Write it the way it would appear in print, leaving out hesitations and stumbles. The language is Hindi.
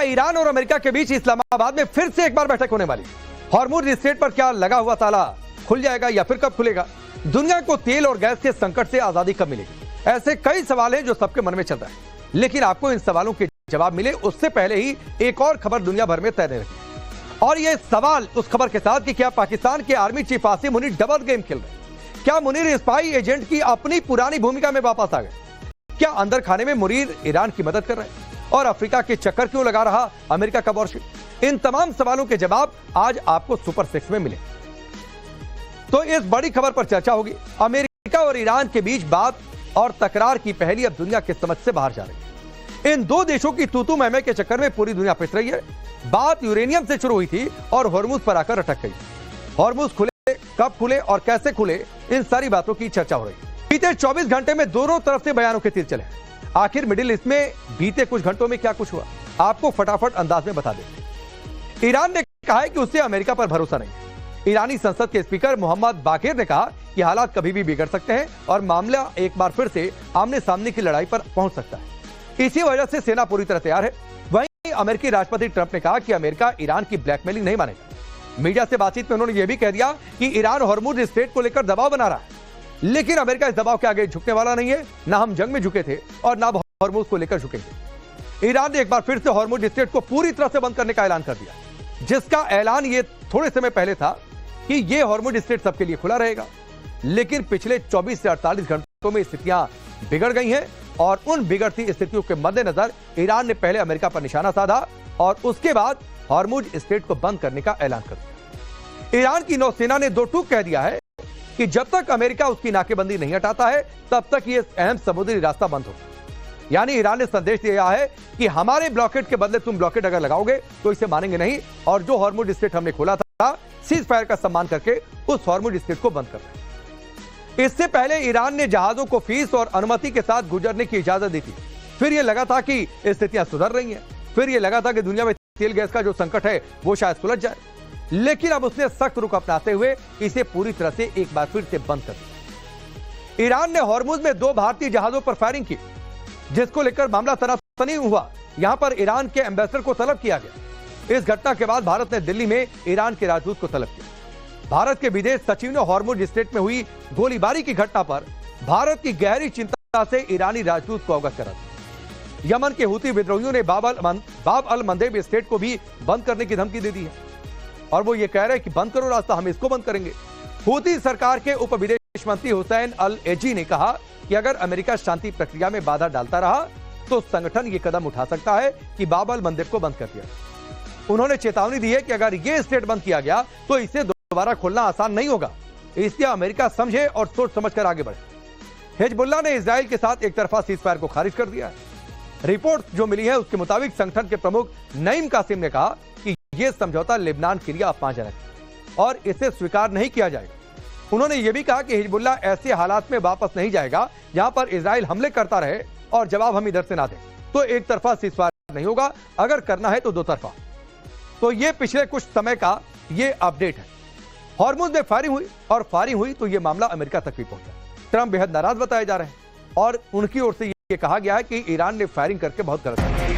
ईरान और अमेरिका के बीच इस्लामाबाद में फिर से एक बार बैठक होने वाली। हॉर्मुज स्ट्रेट पर क्या लगा हुआ ताला खुल जाएगा या फिर कब खुलेगा? दुनिया को तेल और गैस के संकट से आजादी कब मिलेगी? ऐसे कई सवाल हैं जो सबके मन में चल रहा है, लेकिन आपको इन सवालों के जवाब मिले उससे पहले ही एक और खबर दुनिया भर में तैरने लगी। और यह सवाल उस खबर के साथ कि क्या पाकिस्तान के army chief Asim Munir double game खेल रहे? क्या मुनीर स्पाई एजेंट की अपनी पुरानी भूमिका में वापस आ गए? क्या अंदर खाने में मुनीर ईरान की मदद कर रहे हैं? और अफ्रीका के चक्कर क्यों लगा रहा अमेरिका का वॉरशिप? इन तमाम सवालों के जवाब आज आपको सुपर 6 में मिले। तो इस बड़ी खबर पर चर्चा होगी। अमेरिका और ईरान के बीच बात और तकरार की पहेली अब दुनिया की समझ से बाहर जा रही है। इन दो देशों की तूतू मैमे के चक्कर में पूरी दुनिया पिस रही है। बात यूरेनियम से शुरू हुई थी और हॉर्मुज पर आकर अटक गई। हॉर्मुज खुले, कब खुले और कैसे खुले, इन सारी बातों की चर्चा हो रही है। बीते 24 घंटे में दोनों तरफ से बयानों के तीर चले। आखिर मिडिल ईस्ट में बीते कुछ घंटों में क्या कुछ हुआ, आपको फटाफट अंदाज में बता दें। ईरान ने कहा है कि उससे अमेरिका पर भरोसा नहीं है। ईरानी संसद के स्पीकर मोहम्मद बाकिर ने कहा कि हालात कभी भी बिगड़ सकते हैं और मामला एक बार फिर से आमने सामने की लड़ाई पर पहुंच सकता है। इसी वजह से सेना पूरी तरह तैयार है। वहीं अमेरिकी राष्ट्रपति ट्रंप ने कहा कि अमेरिका ईरान की ब्लैकमेलिंग नहीं मानेगा। मीडिया से बातचीत में उन्होंने यह भी कह दिया कि ईरान हॉर्मुज स्ट्रेट को लेकर दबाव बना रहा है, लेकिन अमेरिका इस दबाव के आगे झुकने वाला नहीं है। ना हम जंग में झुके थे और ना हॉर्मुज को लेकर झुकेंगे। ईरान ने एक बार फिर से हॉर्मुज स्ट्रेट को पूरी तरह से बंद करने का ऐलान कर दिया, जिसका ऐलान ये थोड़े समय पहले था कि ये हॉर्मुज स्ट्रेट सबके लिए खुला रहेगा। लेकिन पिछले 24 से 48 घंटों में स्थितियां बिगड़ गई हैं और उन बिगड़ती स्थितियों के मद्देनजर ईरान ने पहले अमेरिका पर निशाना साधा और उसके बाद हॉर्मुज स्ट्रेट को बंद करने का ऐलान कर दिया। ईरान की नौसेना ने दो टूक कह दिया है कि जब तक अमेरिका उसकी नाकेबंदी नहीं हटाता है तब तक यह अहम समुद्री रास्ता बंद होगा। यानी ईरान ने संदेश दिया है कि हमारे ब्लॉकेट के बदले तुम ब्लॉकेट अगर लगाओगे तो इसे मानेंगे नहीं, और जो हॉर्मुज स्ट्रेट हमने खोला था सीज फायर का सम्मान करके उस हॉर्मुज स्ट्रेट को बंद कर दिया। इससे पहले ईरान ने जहाजों को फीस और अनुमति के साथ गुजरने की इजाजत दी थी। फिर यह लगा था कि स्थितियां सुधर रही हैं, फिर यह लगा था कि दुनिया में तेल गैस का जो संकट है वो शायद सुलझ जाए, लेकिन अब उसने सख्त रुख अपनाते हुए इसे पूरी तरह से एक बार फिर से बंद कर दिया। ईरान ने हॉर्मुज में 2 भारतीय जहाजों पर फायरिंग की, जिसको लेकर मामला तनातनी हुआ। यहां पर ईरान के एम्बेसडर को तलब किया गया। इस घटना के बाद भारत ने दिल्ली में ईरान के राजदूत को तलब किया। भारत के विदेश सचिव ने हॉर्मुज स्ट्रेट में हुई गोलीबारी की घटना पर भारत की गहरी चिंता से ईरानी राजदूत को अवगत करा। यमन के हूती विद्रोहियों ने बाब अल मंदेब स्ट्रेट को भी बंद करने की धमकी दे दी है और वो ये कह रहे हैं कि बंद करो रास्ता, हम इसको बंद करेंगे। हूती सरकार के उप विदेश मंत्री हुसैन अल एजी ने कहा कि अगर अमेरिका शांति प्रक्रिया में बाधा डालता रहा तो संगठन ये कदम उठा सकता है कि बाब अल मंदेब को बंद कर दिया। उन्होंने चेतावनी दी है कि अगर ये स्ट्रेट बंद किया गया तो इसे दोबारा खोलना आसान नहीं होगा, इसलिए अमेरिका समझे और सोच समझकर आगे बढ़े। हिजबुल्लाह ने इजराइल के साथ एक तरफा सीज फायर को खारिज कर दिया है। रिपोर्ट जो मिली है उसके मुताबिक संगठन के प्रमुख नईम कासिम ने कहा कि यह समझौता लेबनान के लिए अपमानजनक है और इसे स्वीकार नहीं किया जाएगा। उन्होंने यह भी कहा कि हिजबुल्लाह ऐसे हालात में वापस नहीं जाएगा जहां पर इजराइल हमले करता रहे और जवाब हम इधर से ना दें, तो एक तरफा सीज फायर नहीं होगा, अगर करना है तो 2 तरफा। तो ये पिछले कुछ समय का ये अपडेट है। हॉर्मुज में फायरिंग हुई और फायरिंग हुई तो ये मामला अमेरिका तक भी पहुंचा। ट्रंप बेहद नाराज बताए जा रहे हैं और उनकी ओर से ये कहा गया है कि ईरान ने फायरिंग करके बहुत गलत किया।